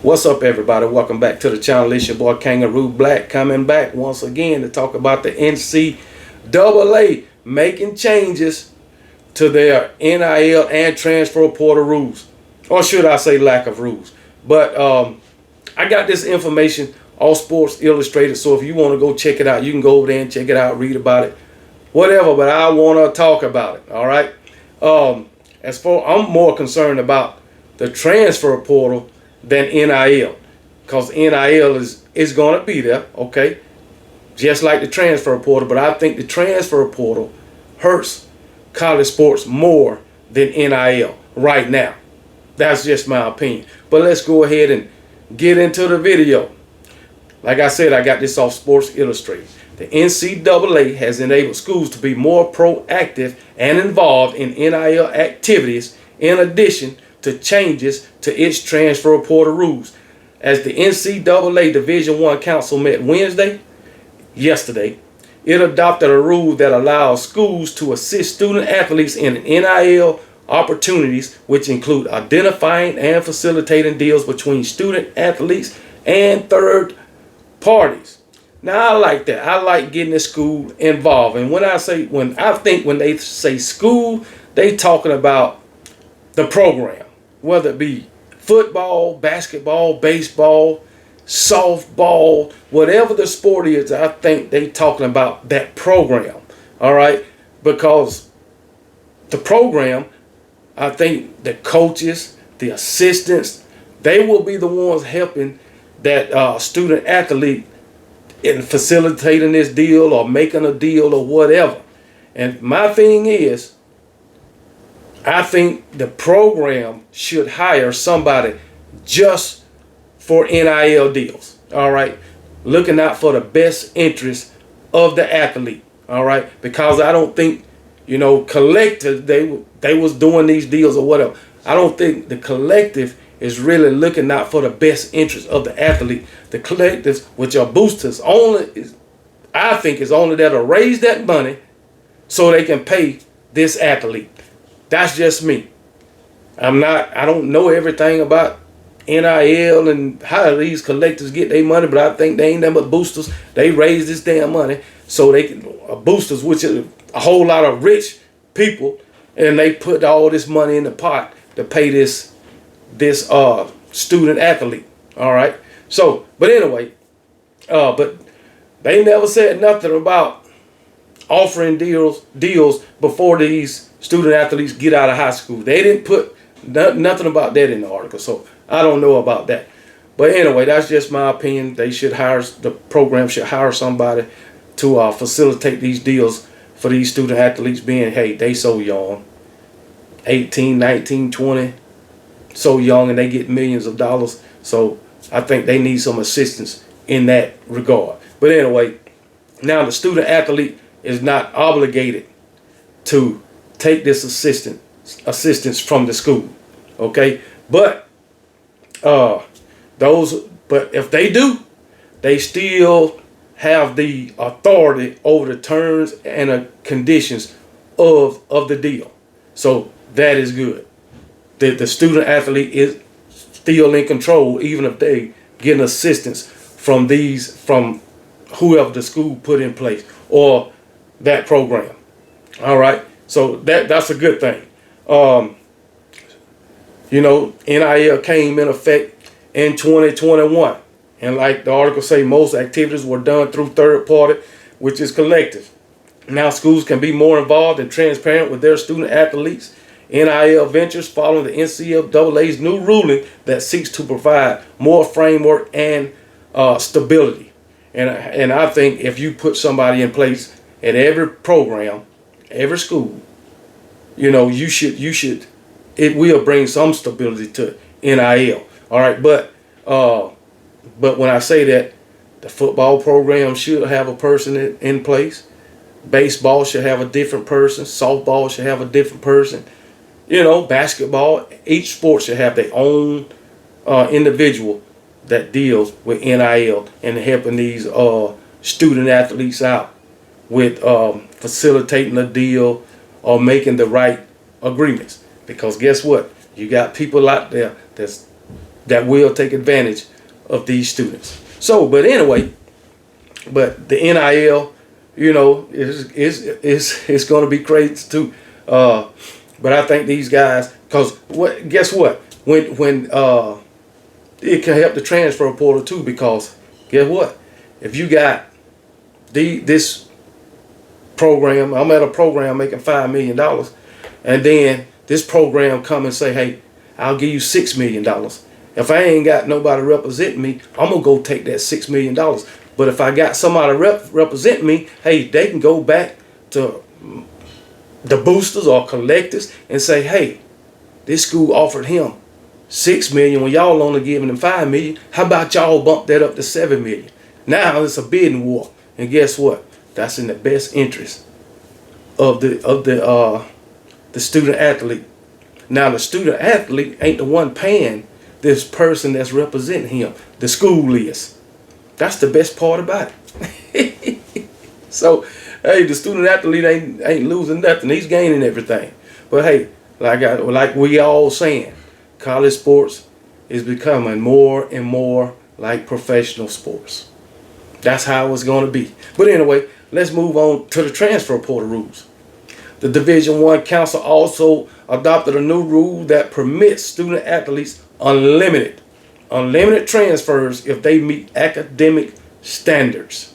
What's up, everybody? Welcome back to the channel. It's your boy Kangaroo Black, coming back once again to talk about the NCAA making changes to their NIL and transfer portal rules, or should I say lack of rules. But I got this information on Sports Illustrated, so if you want to go check it out, you can go over there and check it out, read about it, whatever. But I want to talk about it. All right. I'm more concerned about the transfer portal than NIL, because NIL is going to be there, okay, just like the transfer portal. But I think the transfer portal hurts college sports more than NIL right now. That's just my opinion. But let's go ahead and get into the video. Like I said, I got this off Sports Illustrated. The NCAA has enabled schools to be more proactive and involved in NIL activities, in addition to changes to its transfer portal rules. As the NCAA Division I Council met yesterday, it adopted a rule that allows schools to assist student athletes in NIL opportunities, which include identifying and facilitating deals between student athletes and third parties. Now, I like that. I like getting the school involved. And when they say school, they talking about the program, whether it be football, basketball, baseball, softball, whatever the sport is. I think they talking about that program. All right, because the program, I think the coaches, the assistants, they will be the ones helping that student athlete in facilitating this deal or making a deal or whatever. And my thing is, I think the program should hire somebody just for NIL deals. All right, looking out for the best interest of the athlete. All right, because I don't think, collective, they was doing these deals or whatever. I don't think the collective is really looking out for the best interest of the athlete. The collectives, which are boosters, I think is only there to raise that money so they can pay this athlete. That's just me. I don't know everything about NIL and how these collectors get their money, but I think they ain't nothing but boosters. They raise this damn money so they can, boosters, which is a whole lot of rich people, and they put all this money in the pot to pay this student athlete. All right. So, but anyway, but they never said nothing about offering deals before these student athletes get out of high school. They didn't put nothing about that in the article, so I don't know about that. But anyway, that's just my opinion. The program should hire somebody to facilitate these deals for these student athletes, being, hey, they so young, 18, 19, 20, so young, and they get millions of dollars. So I think they need some assistance in that regard. But anyway, now the student athlete is not obligated to take this assistance from the school, okay? But if they do, they still have the authority over the terms and the conditions of the deal. So that is good. The student athlete is still in control, even if they get assistance from whoever the school put in place or that program. All right. So that's a good thing. NIL came in effect in 2021. And like the article say, most activities were done through third party, which is collective. Now schools can be more involved and transparent with their student athletes' NIL ventures following the NCAA's new ruling that seeks to provide more framework and stability. And I think if you put somebody in place at every program, every school, it will bring some stability to NIL. All right, but when I say that, the football program should have a person in place. Baseball should have a different person. Softball should have a different person. Basketball, each sport should have their own individual that deals with NIL and helping these student athletes out with facilitating a deal or making the right agreements. Because guess what? You got people out there that's that will take advantage of these students. So, but anyway, but the NIL, you know, is going to be crazy too. But I think these guys, because guess what? When it can help the transfer portal too, because guess what? If you got this program, I'm at a program making $5 million, and then this program come and say, hey, I'll give you $6 million. If I ain't got nobody representing me, I'm gonna go take that $6 million. But if I got somebody represent me, hey, they can go back to the boosters or collectors and say, hey, this school offered him $6 million when y'all only giving him $5 million. How about y'all bump that up to $7 million? Now it's a bidding war, and guess what? That's in the best interest of the student athlete. Now the student athlete ain't the one paying this person that's representing him. The school is. That's the best part about it. So, hey, the student athlete ain't losing nothing. He's gaining everything. But hey, like we all saying, college sports is becoming more and more like professional sports. That's how it's going to be. But anyway, let's move on to the transfer portal rules. The Division I Council also adopted a new rule that permits student athletes unlimited transfers if they meet academic standards.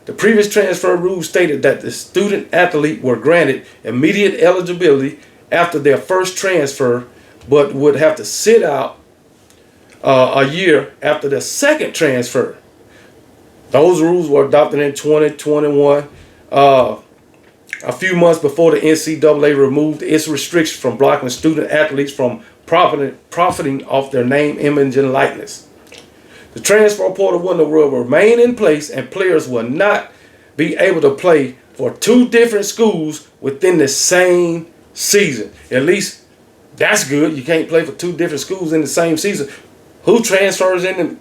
The previous transfer rule stated that the student athlete were granted immediate eligibility after their first transfer, but would have to sit out a year after the second transfer. Those rules were adopted in 2021, a few months before the NCAA removed its restriction from blocking student athletes from profiting off their name, image, and likeness. The transfer portal window will remain in place, and players will not be able to play for two different schools within the same season. At least that's good. You can't play for two different schools in the same season. Who transfers in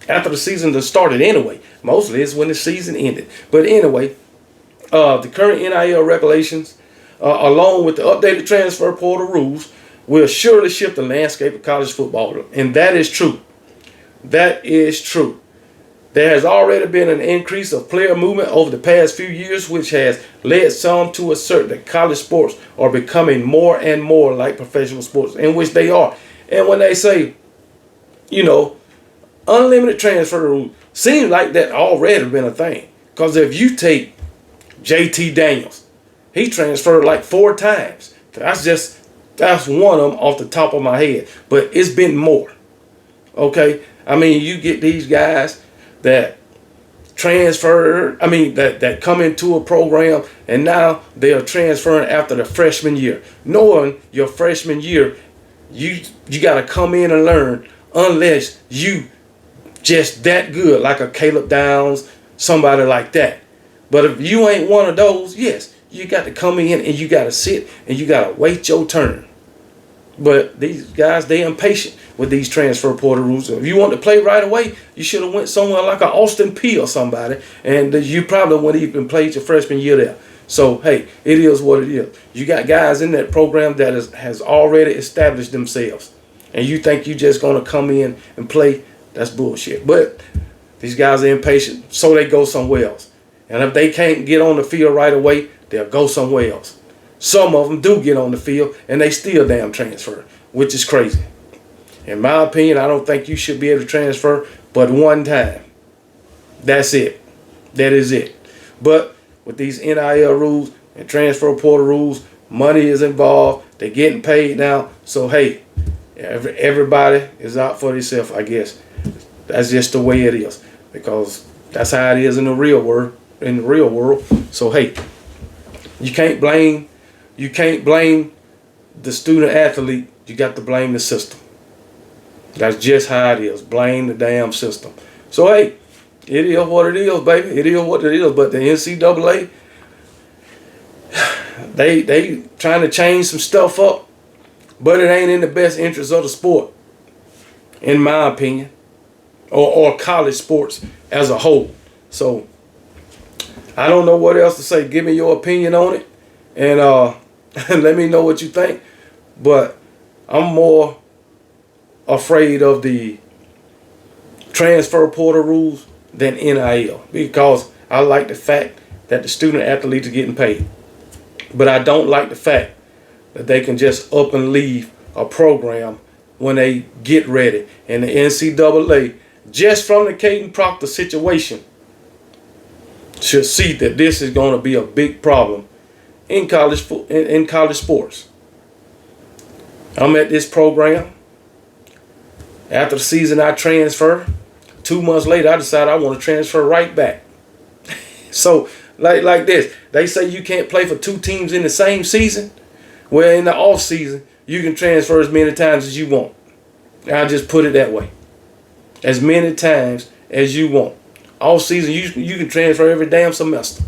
after the season started anyway? Mostly it's when the season ended. But anyway, the current NIL regulations, along with the updated transfer portal rules, will surely shift the landscape of college football. And that is true. That is true. There has already been an increase of player movement over the past few years, which has led some to assert that college sports are becoming more and more like professional sports, in which they are. And when they say, you know, unlimited transfer rule, seems like that already been a thing. Because if you take JT Daniels, he transferred like 4 times. That's one of them off the top of my head. But it's been more. Okay? I mean, you get these guys that transfer, that come into a program and now they are transferring after the freshman year. Knowing your freshman year, you got to come in and learn unless you just that good, like a Caleb Downs, somebody like that. But if you ain't one of those, yes, you got to come in and you got to sit and you got to wait your turn. But these guys, they impatient with these transfer portal rules. If you want to play right away, you should have went somewhere like an Austin P or somebody, and you probably wouldn't even played your freshman year there. So, hey, it is what it is. You got guys in that program that has already established themselves, and you think you just going to come in and play. That's bullshit. But these guys are impatient, so they go somewhere else. And if they can't get on the field right away, they'll go somewhere else. Some of them do get on the field, and they still damn transfer, which is crazy. In my opinion, I don't think you should be able to transfer but one time. That's it. That is it. But with these NIL rules and transfer portal rules, money is involved. They're getting paid now. So, hey, everybody is out for themselves, I guess. That's just the way it is, because that's how it is in the real world. So, hey, you can't blame the student athlete. You got to blame the system. That's just how it is. Blame the damn system. So, hey, it is what it is, baby. It is what it is. But the NCAA, they trying to change some stuff up, but it ain't in the best interest of the sport, in my opinion, or college sports as a whole. So, I don't know what else to say. Give me your opinion on it, and let me know what you think. But I'm more afraid of the transfer portal rules than NIL, because I like the fact that the student athletes are getting paid. But I don't like the fact that they can just up and leave a program when they get ready. And the NCAA, just from the Caden Proctor situation, should see that this is going to be a big problem in college sports. I'm at this program. After the season, I transfer. 2 months later, I decided I want to transfer right back. So, like this, they say you can't play for 2 teams in the same season. Well, in the off season, you can transfer as many times as you want. I'll just put it that way. As many times as you want. Off season, you can transfer every damn semester.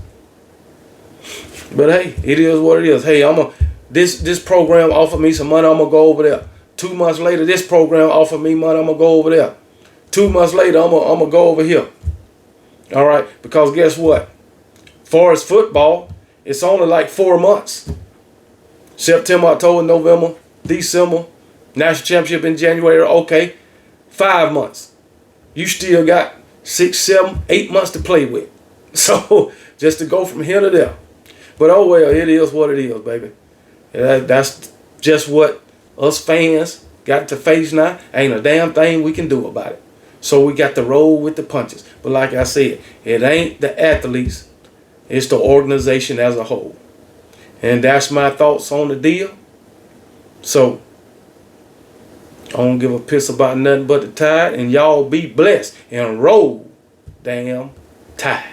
But hey, it is what it is. Hey, this program offered me some money, I'm gonna go over there. 2 months later, this program offered me money, I'm gonna go over there. 2 months later, I'm gonna go over here. All right, because guess what? Far as football, it's only like 4 months. September, October, November, December, national championship in January. Okay, 5 months. You still got 6, 7, 8 months to play with. So just to go from here to there. But oh well, it is what it is, baby. That's just what us fans got to face now. Ain't a damn thing we can do about it. So we got to roll with the punches. But like I said, it ain't the athletes, it's the organization as a whole. And that's my thoughts on the deal. So I don't give a piss about nothing but the Tide. And y'all be blessed and roll damn Tide.